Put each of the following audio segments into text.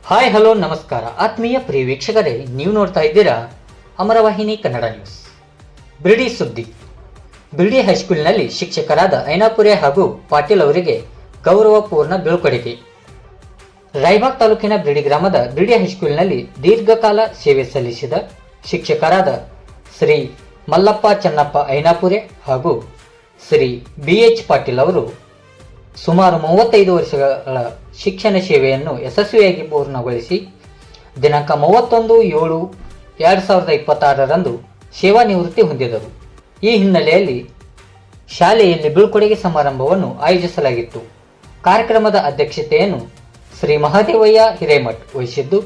Hi hello ನಮಸ್ಕಾರ ಆತ್ಮೀಯ ಪ್ರಿಯ ವೀಕ್ಷಕರೇ, ನೀವು ನೋಡ್ತಾ ಇದ್ದೀರಾ ಅಮರವಾಹಿನಿ ಕನ್ನಡ ನ್ಯೂಸ್. ಬಿರ್ಡಿ ಸುದ್ದಿ. ಬಿರ್ಡಿ ಹೈಸ್ಕೂಲ್ನಲ್ಲಿ ಶಿಕ್ಷಕರಾದ ಐನಾಪುರೆ ಹಾಗೂ ಪಾಟೀಲ್ ಅವರಿಗೆ ಗೌರವಪೂರ್ಣ ಬೀಳ್ಕೊಡುಗೆ. ರಾಯಬಾಗ್ ತಾಲೂಕಿನ ಬಿರ್ಡಿ ಗ್ರಾಮದ ಬಿರ್ಡಿ ಹೈಸ್ಕೂಲ್ನಲ್ಲಿ ದೀರ್ಘಕಾಲ ಸೇವೆ ಸಲ್ಲಿಸಿದ ಶಿಕ್ಷಕರಾದ ಶ್ರೀ ಮಲ್ಲಪ್ಪ ಚೆನ್ನಪ್ಪ ಐನಾಪುರೆ ಹಾಗೂ ಶ್ರೀ BH ಪಾಟೀಲ್ ಅವರು ಸುಮಾರು 35 ವರ್ಷಗಳ ಶಿಕ್ಷಣ ಸೇವೆಯನ್ನು ಯಶಸ್ವಿಯಾಗಿ ಪೂರ್ಣಗೊಳಿಸಿ ದಿನಾಂಕ 31/7/2026ರಂದು ಸೇವಾ ನಿವೃತ್ತಿ ಹೊಂದಿದರು. ಈ ಹಿನ್ನೆಲೆಯಲ್ಲಿ ಶಾಲೆಯಲ್ಲಿ ಬೀಳ್ಕೊಡುಗೆ ಸಮಾರಂಭವನ್ನು ಆಯೋಜಿಸಲಾಗಿತ್ತು. ಕಾರ್ಯಕ್ರಮದ ಅಧ್ಯಕ್ಷತೆಯನ್ನು ಶ್ರೀ ಮಹಾದೇವಯ್ಯ ಹಿರೇಮಠ್ ವಹಿಸಿದ್ದು,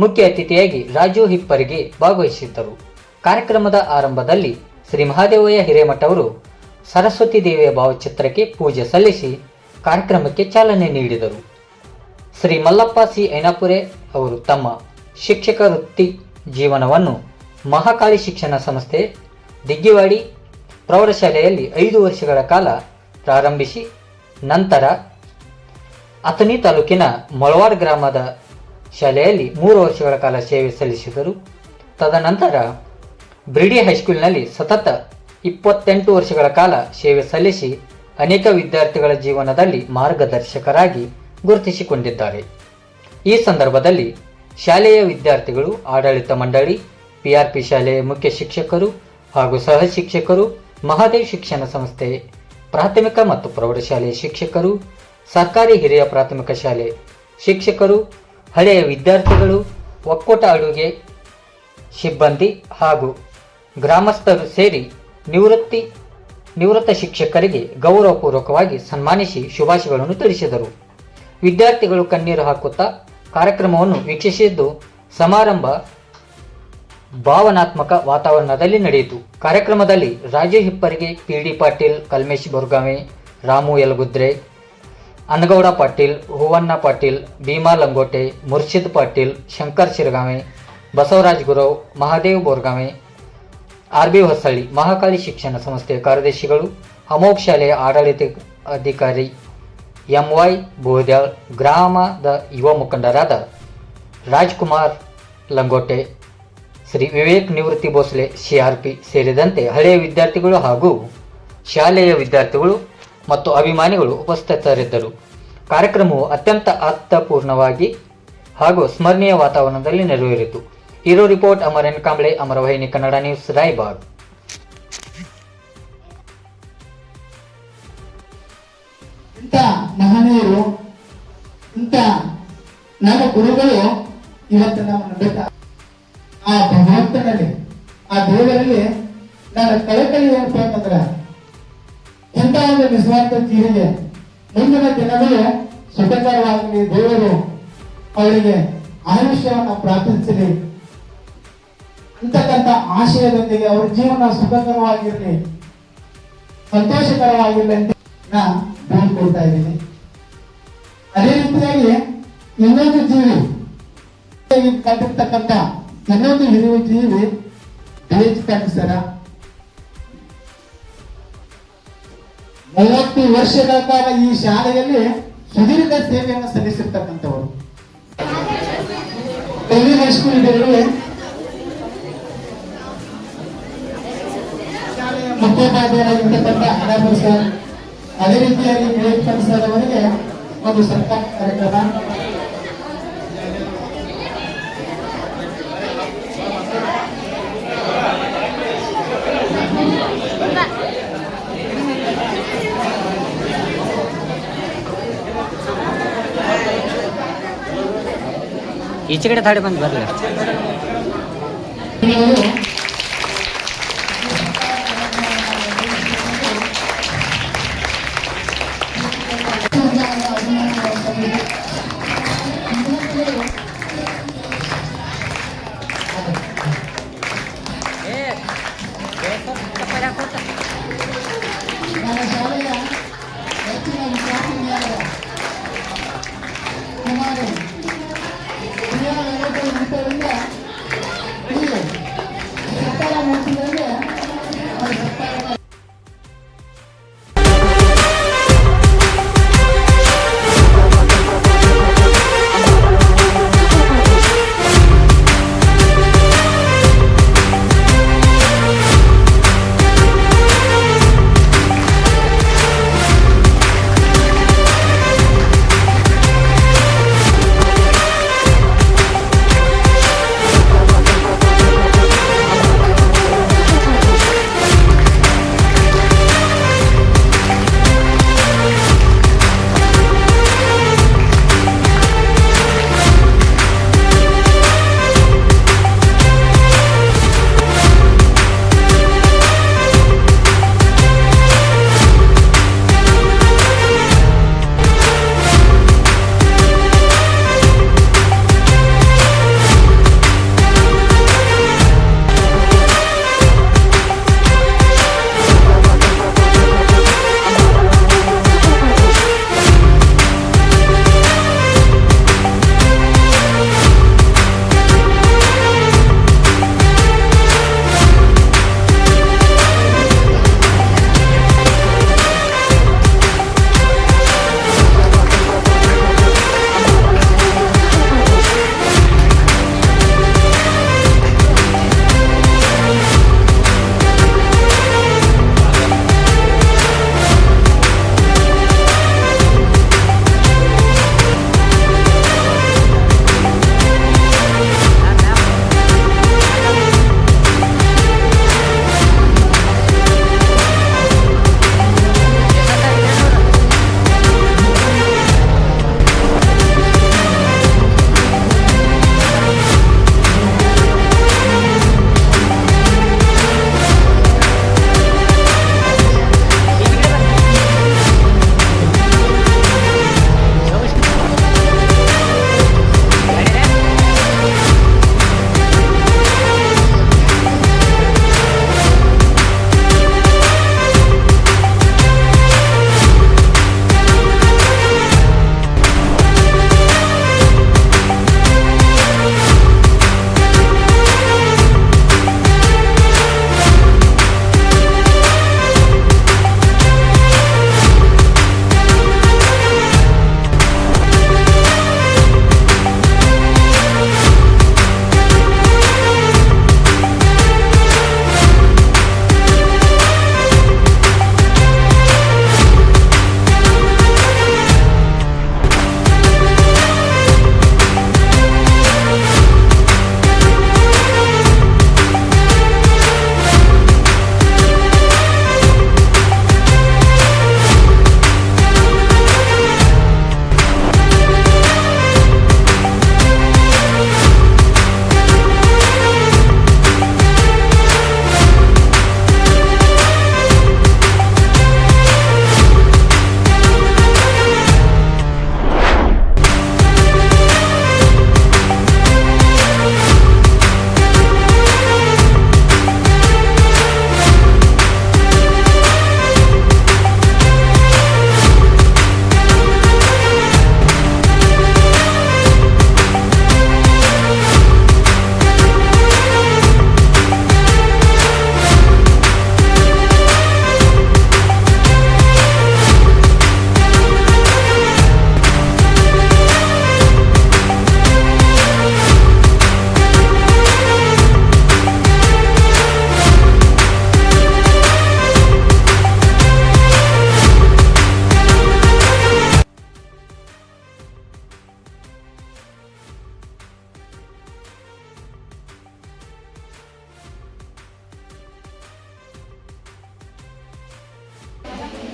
ಮುಖ್ಯ ಅತಿಥಿಯಾಗಿ ರಾಜು ಹಿಪ್ಪರಿಗೆ ಭಾಗವಹಿಸಿದ್ದರು. ಕಾರ್ಯಕ್ರಮದ ಆರಂಭದಲ್ಲಿ ಶ್ರೀ ಮಹಾದೇವಯ್ಯ ಹಿರೇಮಠ್ ಅವರು ಸರಸ್ವತಿ ದೇವಿಯ ಭಾವಚಿತ್ರಕ್ಕೆ ಪೂಜೆ ಸಲ್ಲಿಸಿ ಕಾರ್ಯಕ್ರಮಕ್ಕೆ ಚಾಲನೆ ನೀಡಿದರು. ಶ್ರೀ ಮಲ್ಲಪ್ಪ ಸಿ ಐನಾಪುರೆ ಅವರು ತಮ್ಮ ಶಿಕ್ಷಕ ವೃತ್ತಿ ಜೀವನವನ್ನು ಮಹಾಕಾಳಿ ಶಿಕ್ಷಣ ಸಂಸ್ಥೆ ದಿಗ್ಗಿವಾಡಿ ಪ್ರೌಢಶಾಲೆಯಲ್ಲಿ 5 ವರ್ಷಗಳ ಕಾಲ ಪ್ರಾರಂಭಿಸಿ ನಂತರ ಅಥಣಿ ತಾಲೂಕಿನ ಮೊಳವಾಡ್ ಗ್ರಾಮದ ಶಾಲೆಯಲ್ಲಿ 3 ವರ್ಷಗಳ ಕಾಲ ಸೇವೆ ಸಲ್ಲಿಸಿದರು. ತದನಂತರ ಬಿರ್ಡಿ ಹೈಸ್ಕೂಲ್ನಲ್ಲಿ ಸತತ 28 ವರ್ಷಗಳ ಕಾಲ ಸೇವೆ ಸಲ್ಲಿಸಿ ಅನೇಕ ವಿದ್ಯಾರ್ಥಿಗಳ ಜೀವನದಲ್ಲಿ ಮಾರ್ಗದರ್ಶಕರಾಗಿ ಗುರುತಿಸಿಕೊಂಡಿದ್ದಾರೆ. ಈ ಸಂದರ್ಭದಲ್ಲಿ ಶಾಲೆಯ ವಿದ್ಯಾರ್ಥಿಗಳು, ಆಡಳಿತ ಮಂಡಳಿ, PRP ಶಾಲೆಯ ಮುಖ್ಯ ಶಿಕ್ಷಕರು ಹಾಗೂ ಸಹ ಶಿಕ್ಷಕರು, ಮಹಾದೇವ್ ಶಿಕ್ಷಣ ಸಂಸ್ಥೆ ಪ್ರಾಥಮಿಕ ಮತ್ತು ಪ್ರೌಢಶಾಲೆಯ ಶಿಕ್ಷಕರು, ಸರ್ಕಾರಿ ಹಿರಿಯ ಪ್ರಾಥಮಿಕ ಶಾಲೆ ಶಿಕ್ಷಕರು, ಹಳೆಯ ವಿದ್ಯಾರ್ಥಿಗಳು, ಒಕ್ಕೂಟ ಅಡುಗೆ ಸಿಬ್ಬಂದಿ ಹಾಗೂ ಗ್ರಾಮಸ್ಥರು ಸೇರಿ ನಿವೃತ್ತ ಶಿಕ್ಷಕರಿಗೆ ಗೌರವಪೂರ್ವಕವಾಗಿ ಸನ್ಮಾನಿಸಿ ಶುಭಾಶಯಗಳನ್ನು ತಿಳಿಸಿದರು. ವಿದ್ಯಾರ್ಥಿಗಳು ಕಣ್ಣೀರು ಹಾಕುತ್ತಾ ಕಾರ್ಯಕ್ರಮವನ್ನು ವೀಕ್ಷಿಸಿದ್ದು, ಸಮಾರಂಭ ಭಾವನಾತ್ಮಕ ವಾತಾವರಣದಲ್ಲಿ ನಡೆಯಿತು. ಕಾರ್ಯಕ್ರಮದಲ್ಲಿ ರಾಜು ಹಿಪ್ಪರಿಗೆ, PD ಪಾಟೀಲ್, ಕಲ್ಮೇಶ್ ಬೋರ್ಗಾವೆ, ರಾಮು ಯಲಗುದ್ರೆ, ಅನಗೌಡ ಪಾಟೀಲ್, ಹೂವಣ್ಣ ಪಾಟೀಲ್, ಭೀಮಾ ಲಂಗೋಟೆ, ಮುರ್ಷಿದ್ ಪಾಟೀಲ್, ಶಂಕರ್ ಶಿರಗಾವೆ, ಬಸವರಾಜ್ ಗುರವ್, ಮಹಾದೇವ್ ಬೋರ್ಗಾವೆ, RB ಹೊಸಳ್ಳಿ, ಮಹಾಕಾಳಿ ಶಿಕ್ಷಣ ಸಂಸ್ಥೆಯ ಕಾರ್ಯದರ್ಶಿಗಳು, ಅಮೋಘ್ ಶಾಲೆಯ ಆಡಳಿತ ಅಧಿಕಾರಿ MY ಬೋದ್ಯಾಳ್, ಗ್ರಾಮದ ಯುವ ಮುಖಂಡರಾದ ರಾಜ್ಕುಮಾರ್ ಲಂಗೋಟೆ, ಶ್ರೀ ವಿವೇಕ್ ನಿವೃತ್ತಿ ಭೋಸ್ಲೆ CRP ಸೇರಿದಂತೆ ಹಳೆಯ ವಿದ್ಯಾರ್ಥಿಗಳು ಹಾಗೂ ಶಾಲೆಯ ವಿದ್ಯಾರ್ಥಿಗಳು ಮತ್ತು ಅಭಿಮಾನಿಗಳು ಉಪಸ್ಥಿತರಿದ್ದರು. ಕಾರ್ಯಕ್ರಮವು ಅತ್ಯಂತ ಅರ್ಥಪೂರ್ಣವಾಗಿ ಹಾಗೂ ಸ್ಮರಣೀಯ ವಾತಾವರಣದಲ್ಲಿ ನೆರವೇರಿತು. Hero report Amar N Kamble, Amaravahini Kannada news, Raybag. ಇಂಥ ಮಹನೀಯರು, ಇಂಥ ನಮ್ಮ ಗುರುಗಳು ಇವತ್ತು ನಮ್ಮನ್ನು ಬೆಟ್ಟ ಆ ಭಗವಂತನಲ್ಲಿ, ಆ ದೇವರಲ್ಲಿ ನನ್ನ ಕಳಕಳಿ ಏನಪ್ಪ ಅಂತಂದ್ರೆ, ಇಂಥ ಒಂದು ನಿಸ್ವಾರ್ಥ ಜೀವಿಗೆ ಮುಂದಿನ ದಿನಗಳು ಸುಖಕರವಾಗಲಿ, ದೇವರು ಅವರಿಗೆ ಆಯುಷ್ಯವನ್ನು ಪ್ರಾರ್ಥಿಸಲಿ ಅಂತಕ್ಕಂಥ ಆಶಯದೊಂದಿಗೆ ಅವ್ರ ಜೀವನ ಸುಖಕರವಾಗಿರಲಿ, ಸಂತೋಷಕರವಾಗಿರಲಿ ಅಂತ ನಾ ಬೇಡಿಕೊಳ್ತಾ ಇದ್ದೀನಿ. ಅದೇ ರೀತಿಯಾಗಿ ಇನ್ನೊಂದು ಜೀವಿ ಕಂಡಿರ್ತಕ್ಕಂಥ ಇನ್ನೊಂದು ಹಿರಿಯ ಜೀವಿ BH ಪಾಟೀಲ್ ಸರ 30 ವರ್ಷಗಳ ಕಾಲ ಈ ಶಾಲೆಯಲ್ಲಿ ಸುದೀರ್ಘ ಸೇವೆಯನ್ನು ಸಲ್ಲಿಸಿರ್ತಕ್ಕಂಥವರು. ಬಿರ್ಡಿ ಹೈಸ್ಕೂಲ್ಗಳಲ್ಲಿ ಮುಖ್ಯೋಪಾಧ್ಯಾಯರಾಗಿರ್ತಕ್ಕಂಥ ಐನಾಪುರೆ ಸರ್, ಅದೇ ರೀತಿಯಾಗಿ BH ಪಾಟೀಲ್ ಸರ್ ಅವರಿಗೆ ಒಂದು ಸರ್ಕಾರ ಕಾರ್ಯಕ್ರಮ, ಈಚೆ ಕಡೆ ತಾಡಿ ಬಂದು ಬರಲಿ. ನನ್ನ ಶಾಲೆಯ ಹೆಚ್ಚಿನ ವಿದ್ಯಾರ್ಥಿನಿಯರ ಸುಮಾರು 250 ನಿಮಿಷಗಳಿಂದ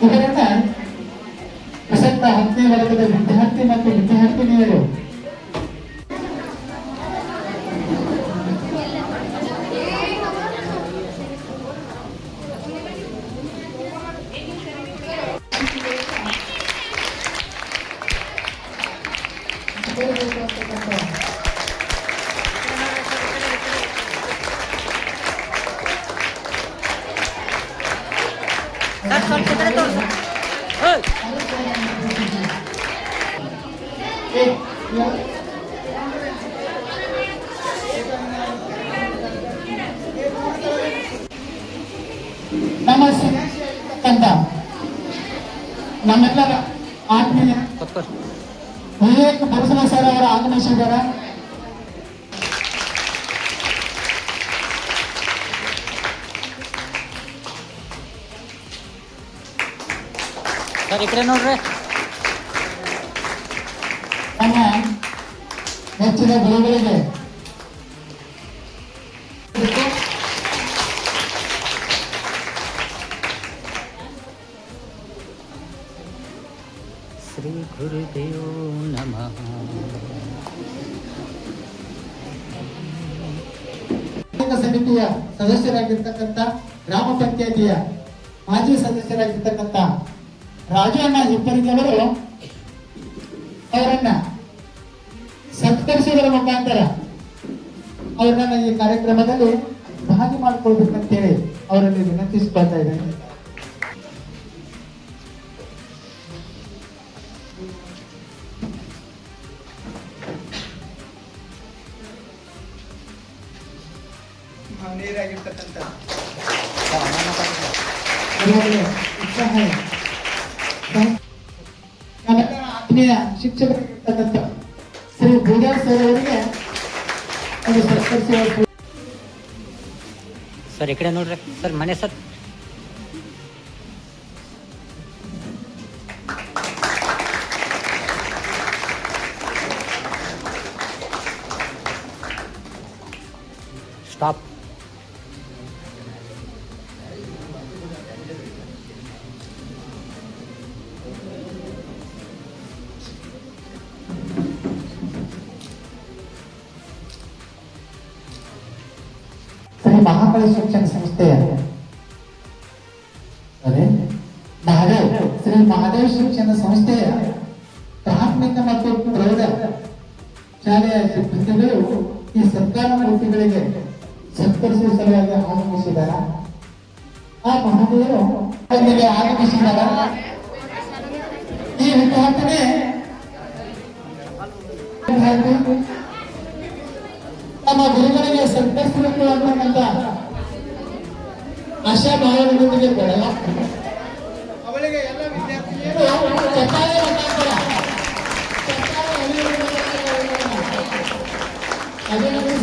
ಇದರಿಂದ ಪ್ರಸಕ್ತ 10ನೇ ವರ್ಗದ ವಿದ್ಯಾರ್ಥಿ ಮತ್ತು ವಿದ್ಯಾರ್ಥಿನಿಯರು ನಮ್ಮ ಸಿದ್ಧಾಂತ ನಮ್ಮೆಲ್ಲರ ಆತ್ಮೀಯ ವಿವೇಕ್ ಬರಸನ ಸರ್ ಅವರ ಆಗಮಿಸಿದ್ದಾರೆ. ಸರ್ ಈ ಕಡೆ ನೋಡ್ರಿ. ನಮ್ಮ ನೆಚ್ಚಿನ ಗುರುಗಳಿಗೆ ಶ್ರೀ ಗುರುದೇವೋ ನಮಃ. ಸಮಿತಿಯ ಸದಸ್ಯರಾಗಿರ್ತಕ್ಕಂಥ ಗ್ರಾಮ ಪಂಚಾಯತಿಯ ಮಾಜಿ ಸದಸ್ಯರಾಗಿರ್ತಕ್ಕಂಥ ರಾಜಣ್ಣ ಹಿಪ್ಪರಿಗೆ ಅವರು ಅವರನ್ನ ಸತ್ಕರಿಸುವುದರ ಮುಖಾಂತರ ಅವರನ್ನ ಈ ಕಾರ್ಯಕ್ರಮದಲ್ಲಿ ಭಾಗಿ ಮಾಡಿಕೊಳ್ಬೇಕಂತೇಳಿ ಅವರಲ್ಲಿ ವಿನಂತಿಸಿಕೊಳ್ತಾ ಇದ್ದೇನೆ. ಮಹನೀಯರಾಗಿರ್ತಕ್ಕಂಥ ನಮ್ಮೆಲ್ಲರ ಆತ್ಮೀಯ ಶಿಕ್ಷಕರಾಗಿರ್ತಕ್ಕಂಥ ಶ್ರೀ ಭೂಜಾರ್ ಸರ್ ಅವರಿಗೆ ಒಂದು ಸತ್ಕರಿಸುವ ಸರ್ ಈ ಕಡೆ ನೋಡ್ರಿ. ಸರ್ ಮನೆ ಸರ್ ಸ್ಟಾಪ್. ಶ್ರೀ ಮಹಾಕಾಳಿ ಶಿಕ್ಷಣ ಸಂಸ್ಥೆಯ ಶ್ರೀ ಮಹಾದೇವ್ ಶಿಕ್ಷಣ ಸಂಸ್ಥೆಯ ಪ್ರಾಥಮಿಕ ಮತ್ತು ಪ್ರೌಢ ಶಾಲೆಯ ಸಿಬ್ಬಂದಿಗಳು ಈ ಸರ್ಕಾರ ವೃತ್ತಿಗಳಿಗೆ ಸತ್ಕರಿಸುವ ಸಲುವಾಗಿ ಆಗಮಿಸಿದ್ದಾರೆ. ಆ ಮಹನೀಯರು ಅಲ್ಲಿಗೆ ಆಗಮಿಸಿದ್ದಾರೆ. ಈ ವಿದ್ಯಾರ್ಥಿನಿ ತಮ್ಮ ಗುರುಗಳಿಗೆ ಸತ್ಕರಿಸಬೇಕು ಅನ್ನತಕ್ಕಂಥ ಆಶಾಭಾವದೊಂದಿಗೆ ಬೆಳೆಯಲಾಗ್ತದೆ. ಅವಳಿಗೆ ಎಲ್ಲ ವಿದ್ಯಾರ್ಥಿನಿಯರು ಚಪ್ಪಾಳೆ ಮುಖಾಂತರ ಅಭಿನಂದನೆ